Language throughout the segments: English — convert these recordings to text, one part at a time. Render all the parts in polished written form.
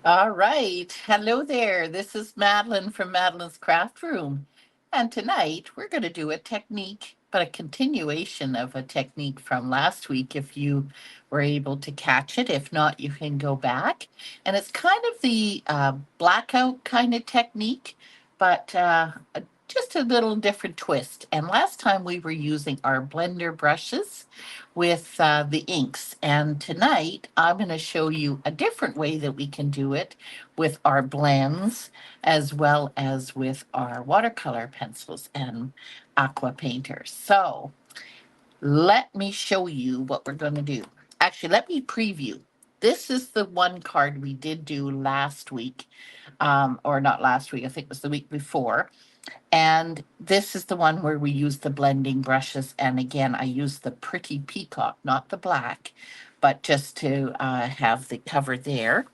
All right. Hello there. This is Madeline from Madeline's Craft Room. And tonight we're going to do a technique, but a continuation of a technique from last week if you were able to catch it. If not, you can go back. And it's kind of the blackout kind of technique, but just a little different twist. And last time we were using our blender brushes with the inks. And tonight I'm going to show you a different way that we can do it with our blends as well as with our watercolor pencils and aqua painters. So let me show you what we're going to do. Actually, let me preview. This is the one card we did do last week, or not last week, I think it was the week before. And this is the one where we use the blending brushes. And again, I use the Pretty Peacock, not the black, but just to have the cover there.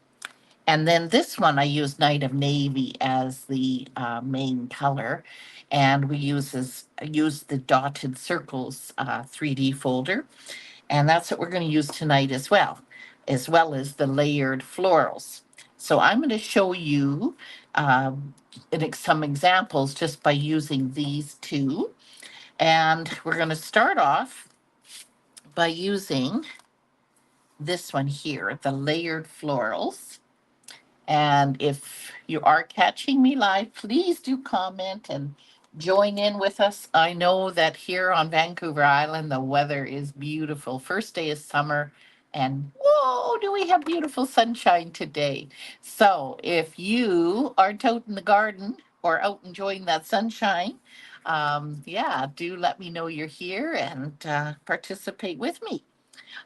And then this one, I use Night of Navy as the main color. And we use the dotted circles 3D folder. And that's what we're going to use tonight as well as the layered florals. So I'm going to show you some examples just by using these two. And we're going to start off by using this one here, the layered florals. And if you are catching me live, please do comment and join in with us. I know that here on Vancouver Island, the weather is beautiful. First day of summer, and whoa, do we have beautiful sunshine today. So if you are out in the garden or out enjoying that sunshine, yeah, do let me know you're here and participate with me.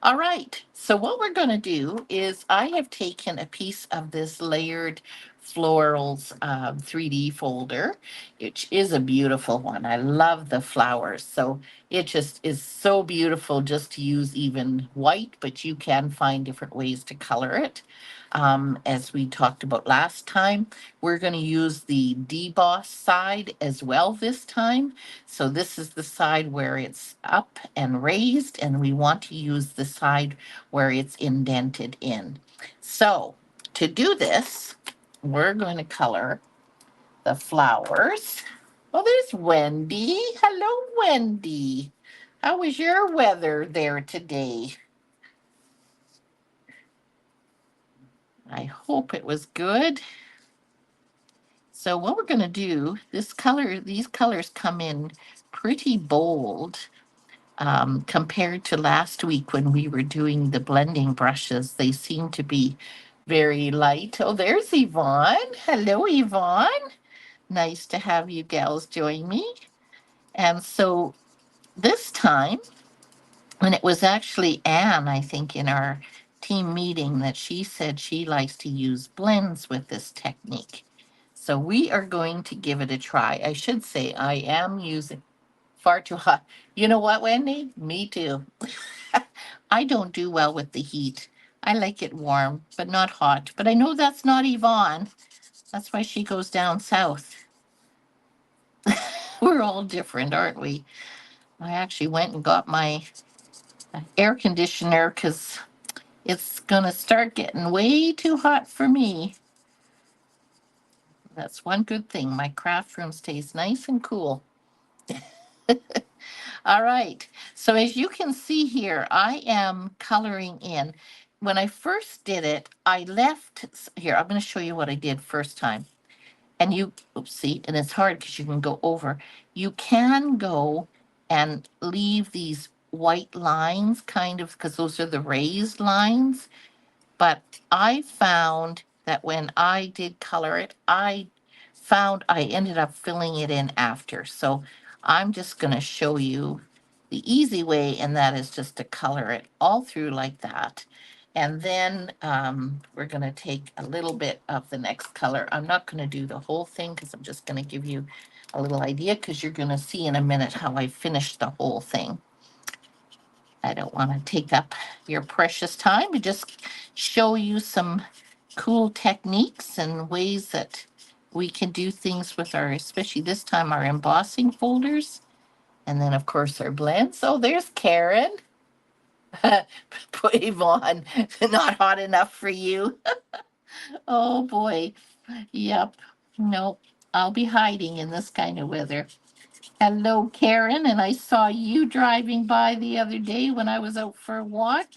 All right. So what we're going to do is I have taken a piece of this layered florals 3D folder, which is a beautiful one. I love the flowers. So it just is so beautiful just to use even white, but you can find different ways to color it. As we talked about last time, we're going to use the deboss side as well this time. So this is the side where it's up and raised, and we want to use the side where it's indented in. So to do this, we're going to color the flowers. Well, there's Wendy. Hello, Wendy. How was your weather there today? I hope it was good. So what we're going to do, these colors come in pretty bold compared to last week when we were doing the blending brushes. They seem to be very light. Oh, there's Yvonne. Hello, Yvonne. Nice to have you gals join me. And so this time, and it was actually Anne, I think, in our team meeting that she said she likes to use blends with this technique. So we are going to give it a try. I should say I am using far too hot. You know what, Wendy? Me too. I don't do well with the heat. I like it warm, but not hot. But I know that's not Yvonne. That's why she goes down south. We're all different, aren't we? I actually went and got my air conditioner because it's going to start getting way too hot for me. That's one good thing. My craft room stays nice and cool. All right. So as you can see here, I am coloring in. When I first did it, I left here. I'm going to show you what I did first time. And you, oops, see, and it's hard because you can go over. You can go and leave these white lines kind of because those are the raised lines. But I found that when I did color it, I found I ended up filling it in after. So I'm just going to show you the easy way, and that is just to color it all through like that. And then we're going to take a little bit of the next color. I'm not going to do the whole thing because I'm just going to give you a little idea because you're going to see in a minute how I finished the whole thing. I don't want to take up your precious time to just show you some cool techniques and ways that we can do things with our, especially this time, our embossing folders. And then, of course, our blends. Oh, there's Karen. Put Yvonne, not hot enough for you. Oh boy. Yep. Nope. I'll be hiding in this kind of weather. Hello, Karen, and I saw you driving by the other day when I was out for a walk.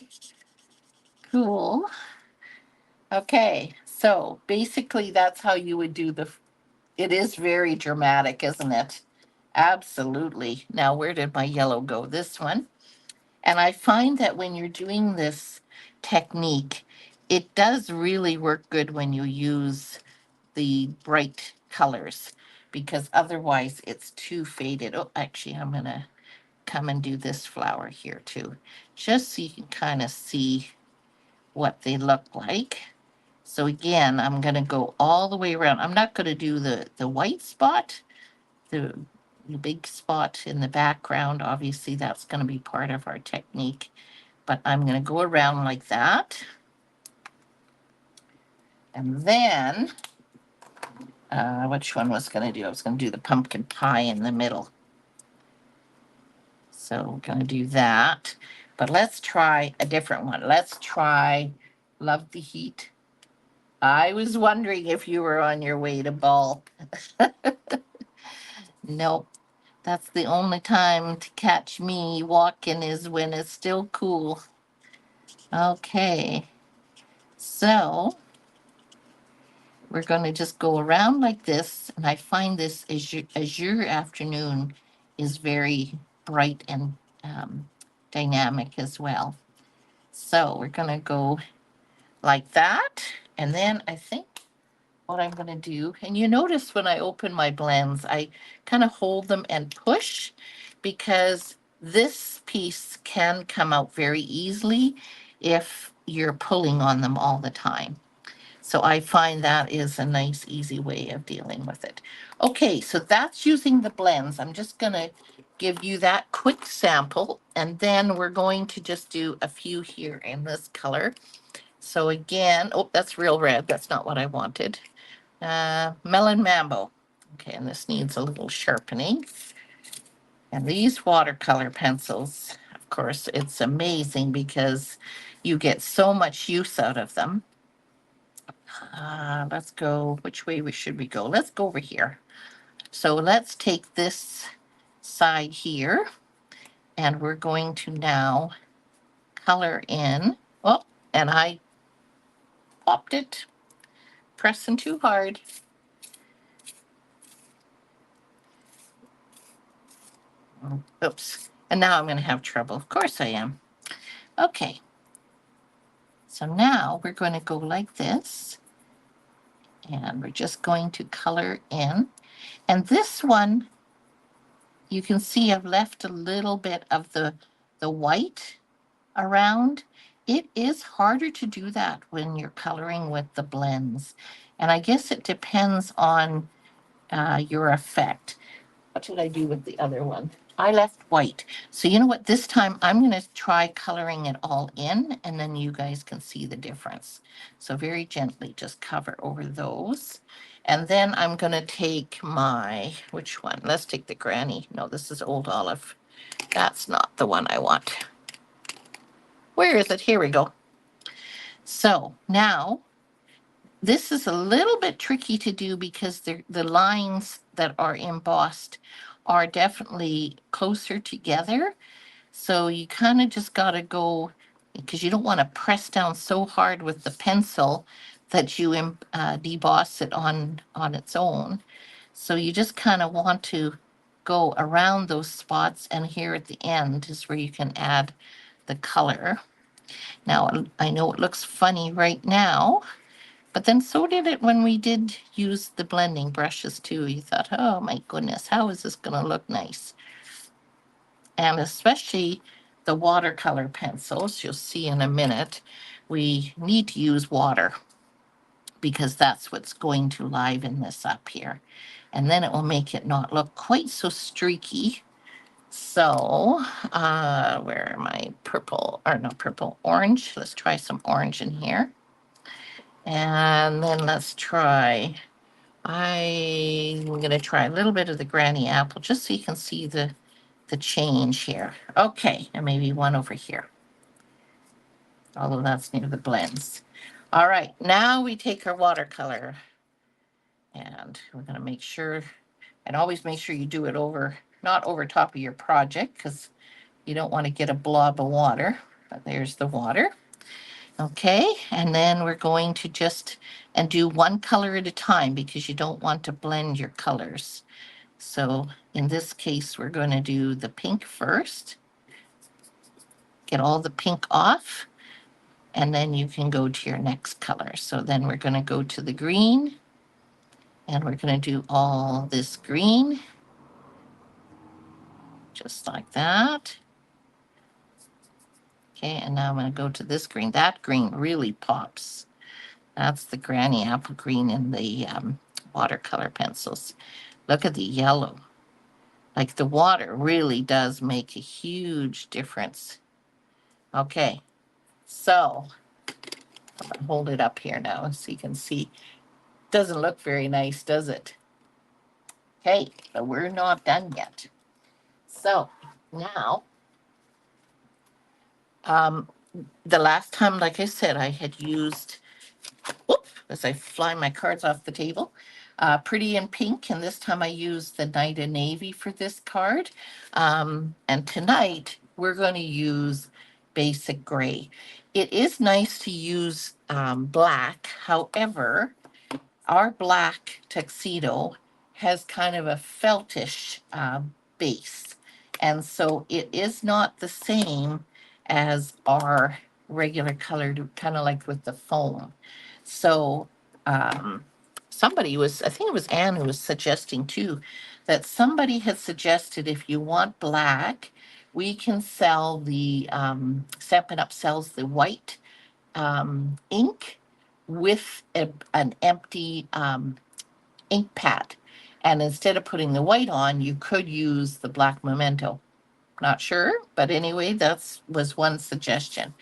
Cool. Okay, so basically that's how you would do it is very dramatic, isn't it? Absolutely. Now, where did my yellow go? This one. And I find that when you're doing this technique, it does really work good when you use the bright colors because otherwise it's too faded. Oh, actually, I'm going to come and do this flower here too, just so you can kind of see what they look like. So again, I'm going to go all the way around. I'm not going to do the white spot, the, the big spot in the background. Obviously, that's going to be part of our technique, but I'm going to go around like that. And then, which one was going to do? I was going to do the pumpkin pie in the middle. So we're going to do that. But let's try a different one. Let's try Love the Heat. I was wondering if you were on your way to ball. Nope. That's the only time to catch me walking is when it's still cool. Okay. So we're going to just go around like this. And I find this azure afternoon is very bright and dynamic as well. So we're going to go like that. And then I think what I'm going to do, and you notice when I open my blends, I kind of hold them and push because this piece can come out very easily if you're pulling on them all the time. So I find that is a nice, easy way of dealing with it. Okay, so that's using the blends. I'm just going to give you that quick sample, and then we're going to just do a few here in this color. So again, oh, that's real red. That's not what I wanted. Melon Mambo. Okay, and this needs a little sharpening. And these watercolor pencils, of course, it's amazing because you get so much use out of them. Let's go, which way should we go? Let's go over here. So let's take this side here, and we're going to now color in. Oh, and I popped it, pressing too hard. Oops. And now I'm going to have trouble. Of course I am. Okay. So now we're going to go like this. And we're just going to color in. And this one, you can see I've left a little bit of the white around. It is harder to do that when you're coloring with the blends. And I guess it depends on your effect. What did I do with the other one? I left white. So you know what? This time I'm going to try coloring it all in, and then you guys can see the difference. So very gently just cover over those. And then I'm going to take my, which one? Let's take the Granny. No, this is Old Olive. That's not the one I want. Where is it? Here we go. So now this is a little bit tricky to do because the lines that are embossed are definitely closer together. So you kind of just got to go because you don't want to press down so hard with the pencil that you deboss it on its own. So you just kind of want to go around those spots, and here at the end is where you can add the color. Now, I know it looks funny right now, but then so did it when we did use the blending brushes too. You thought, oh my goodness, how is this going to look nice? And especially the watercolor pencils, you'll see in a minute, we need to use water because that's what's going to liven this up here. And then it will make it not look quite so streaky. So, where am I? Purple, or not purple, orange. Let's try some orange in here. And then let's try, I'm going to try a little bit of the Granny Apple just so you can see the change here. Okay, and maybe one over here, although that's near the blends. All right, now we take our watercolor and we're going to make sure, and always make sure you do it over, not over top of your project, because you don't want to get a blob of water. But there's the water. Okay, and then we're going to just and do one color at a time because you don't want to blend your colors. So in this case, we're going to do the pink first. Get all the pink off, and then you can go to your next color. So then we're going to go to the green, and we're going to do all this green, just like that. Okay, and now I'm going to go to this green. That green really pops. That's the granny apple green in the watercolor pencils. Look at the yellow. Like the water really does make a huge difference. Okay, so I'm going to hold it up here now so you can see. Doesn't look very nice, does it? Okay, but we're not done yet. So now, the last time, like I said, I had used, whoop, as I fly my cards off the table, Pretty in Pink, and this time I used the Night of Navy for this card. And tonight we're going to use Basic Gray. It is nice to use black, however, our black tuxedo has kind of a feltish base. And so it is not the same as our regular colored, kind of like with the foam. So somebody was, I think it was Anne who was suggesting too, that somebody had suggested if you want black, we can sell the, Stampin' Up sells the white ink with an empty ink pad. And instead of putting the white on, you could use the black memento. Not sure, but anyway, that was one suggestion.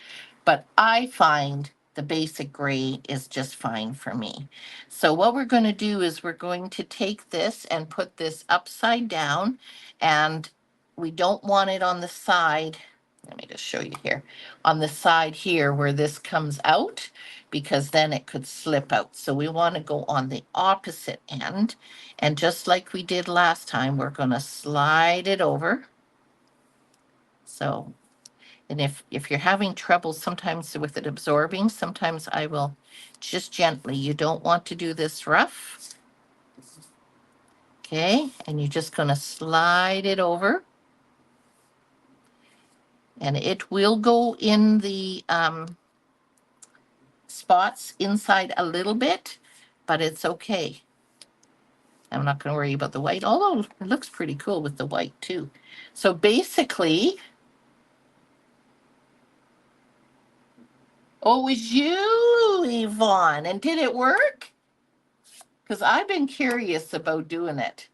But I find the basic gray is just fine for me. So what we're going to do is we're going to take this and put this upside down, and we don't want it on the side. Let me just show you here. On the side here where this comes out, because then it could slip out. So we want to go on the opposite end. And just like we did last time, we're going to slide it over. So, and if you're having trouble sometimes with it absorbing, sometimes I will just gently, you don't want to do this rough. Okay, and you're just going to slide it over. And it will go in the spots inside a little bit, but it's okay. I'm not going to worry about the white, although it looks pretty cool with the white too. So basically, oh, it was you, Yvonne. And did it work? Because I've been curious about doing it.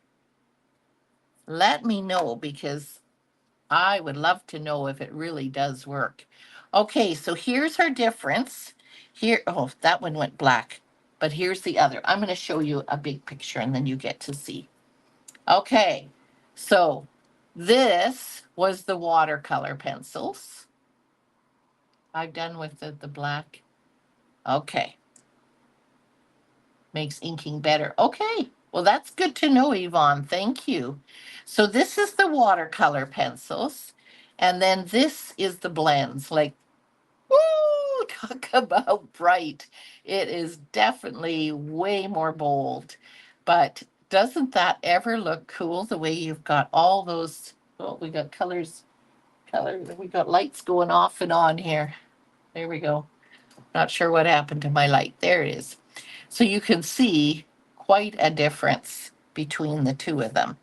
Let me know, because I would love to know if it really does work. Okay, so here's our difference. Here, oh, that one went black, but here's the other. I'm going to show you a big picture and then you get to see. Okay, so this was the watercolor pencils. I've done with the black. Okay. Makes inking better. Okay, well, that's good to know, Yvonne. Thank you. So this is the watercolor pencils, and then this is the blends. Like, woo, talk about bright. It is definitely way more bold, but doesn't that ever look cool the way you've got all those, oh, we got we got lights going off and on here. There we go. Not sure what happened to my light. There it is. So you can see quite a difference between the two of them.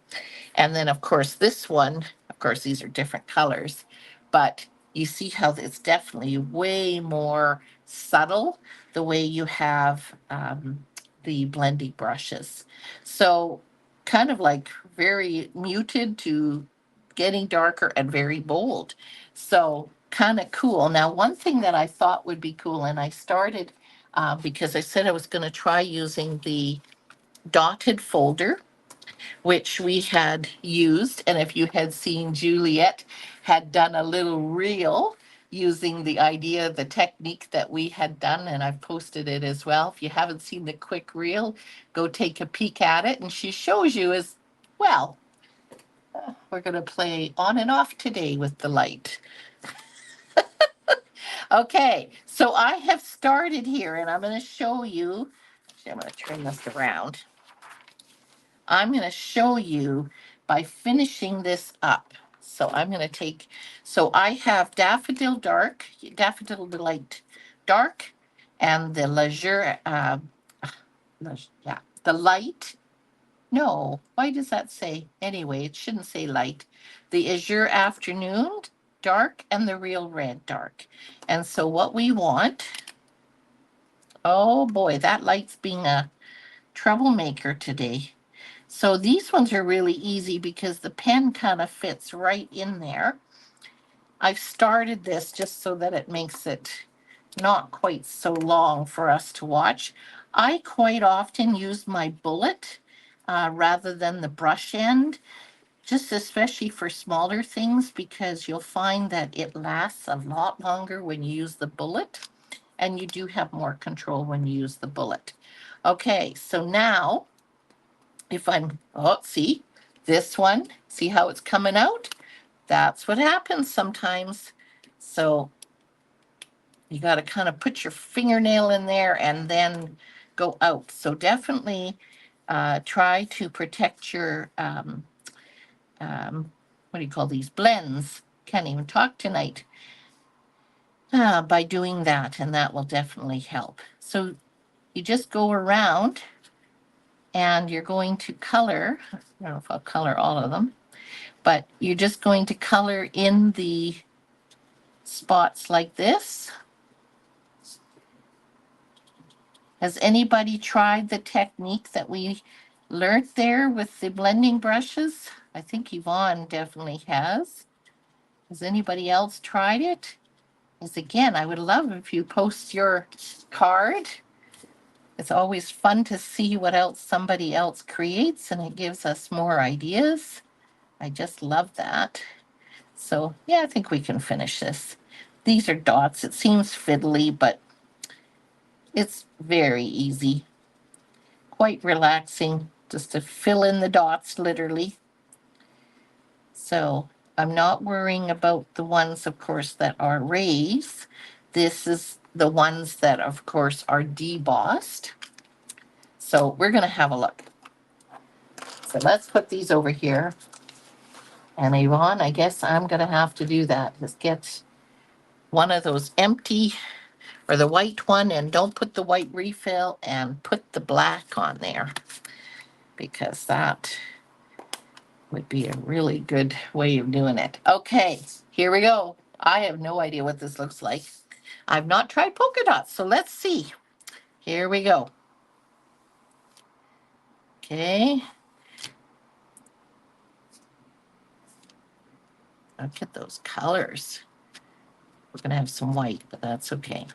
And then, of course, this one, of course, these are different colors, but you see how it's definitely way more subtle the way you have the blending brushes. So kind of like very muted to getting darker and very bold. So kind of cool. Now, one thing that I thought would be cool, and I started because I said I was going to try using the dotted folder, which we had used. And if you had seen, Juliet had done a little reel using the idea, the technique that we had done, and I've posted it as well. If you haven't seen the quick reel, go take a peek at it. And she shows you as well. We're going to play on and off today with the light. Okay, so I have started here and I'm going to show you. Actually, I'm going to turn this around. I'm going to show you by finishing this up. So I'm going to take, so I have Daffodil Dark, Daffodil Delight Dark, and the Leisure, yeah, the light. No, why does that say? Anyway, it shouldn't say light. The Azure Afternoon Dark and the Real Red Dark. And so what we want, oh boy, that light's being a troublemaker today. So these ones are really easy because the pen kind of fits right in there. I've started this just so that it makes it not quite so long for us to watch. I quite often use my bullet rather than the brush end, just especially for smaller things, because you'll find that it lasts a lot longer when you use the bullet, and you do have more control when you use the bullet. Okay, so now if I'm, oh, see this one, see how it's coming out? That's what happens sometimes. So you got to kind of put your fingernail in there and then go out. So definitely try to protect your, what do you call these, blends? Can't even talk tonight. By doing that, and that will definitely help. So you just go around and you're going to color. I don't know if I'll color all of them, but you're just going to color in the spots like this. Has anybody tried the technique that we learned there with the blending brushes? I think Yvonne definitely has. Has anybody else tried it? Because again, I would love if you post your card. It's always fun to see what else somebody else creates, and it gives us more ideas. I just love that. So yeah, I think we can finish this. These are dots. It seems fiddly, but it's very easy. Quite relaxing just to fill in the dots, literally. So I'm not worrying about the ones, of course, that are raised. This is the ones that, of course, are debossed. So we're going to have a look. So let's put these over here. And Yvonne, I guess I'm going to have to do that. Just get one of those empty or the white one, and don't put the white refill, and put the black on there, because that would be a really good way of doing it. Okay, here we go. I have no idea what this looks like. I've not tried polka dots, so let's see. Here we go. Okay. Look at those colors. We're going to have some white, but that's okay.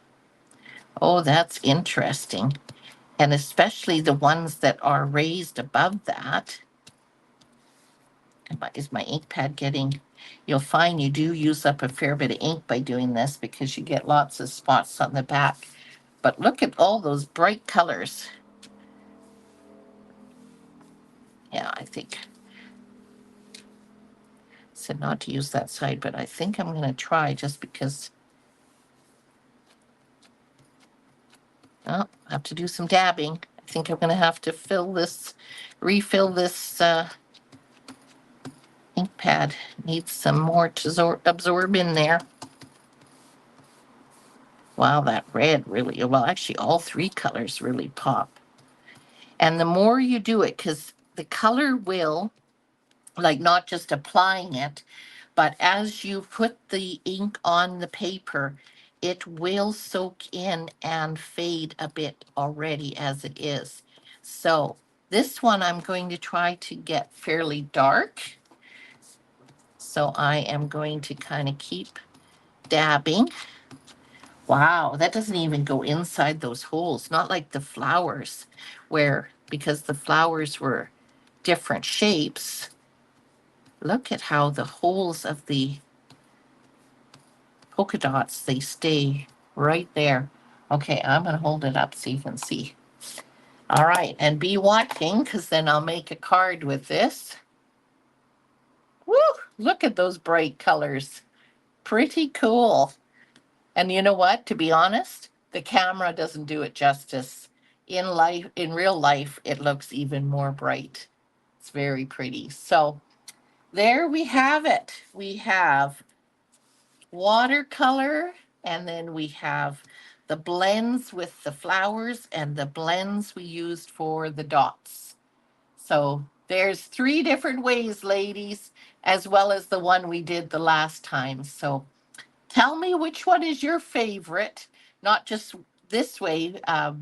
Oh, that's interesting. And especially the ones that are raised above that. Is my ink pad getting, you'll find you do use up a fair bit of ink by doing this because you get lots of spots on the back. But look at all those bright colors. Yeah, I think said not to use that side, but I think I'm going to try just because. Oh, I have to do some dabbing. I think I'm going to have to refill this ink pad. Needs some more to absorb in there. Wow, that red really, well, actually all three colors really pop. And the more you do it, because the color will, like, not just applying it, but as you put the ink on the paper, it will soak in and fade a bit already as it is. So this one I'm going to try to get fairly dark. So I am going to kind of keep dabbing. Wow, that doesn't even go inside those holes, not like the flowers, where, because the flowers were different shapes, look at how the holes of the polka dots, they stay right there. Okay, I'm going to hold it up so you can see. All right, and be watching because then I'll make a card with this. Woo! Look at those bright colors. Pretty cool. And you know what? To be honest, the camera doesn't do it justice. In real life, it looks even more bright. It's very pretty. So there we have it. We have watercolor, and then we have the blends with the flowers and the blends we used for the dots. So there's three different ways, ladies, as well as the one we did the last time. So tell me which one is your favorite, not just this way,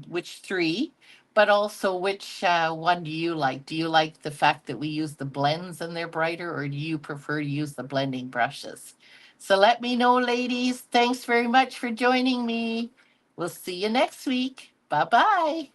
which three, but also which one do you like? Do you like the fact that we use the blends and they're brighter, or do you prefer to use the blending brushes? So let me know, ladies. Thanks very much for joining me. We'll see you next week. Bye bye.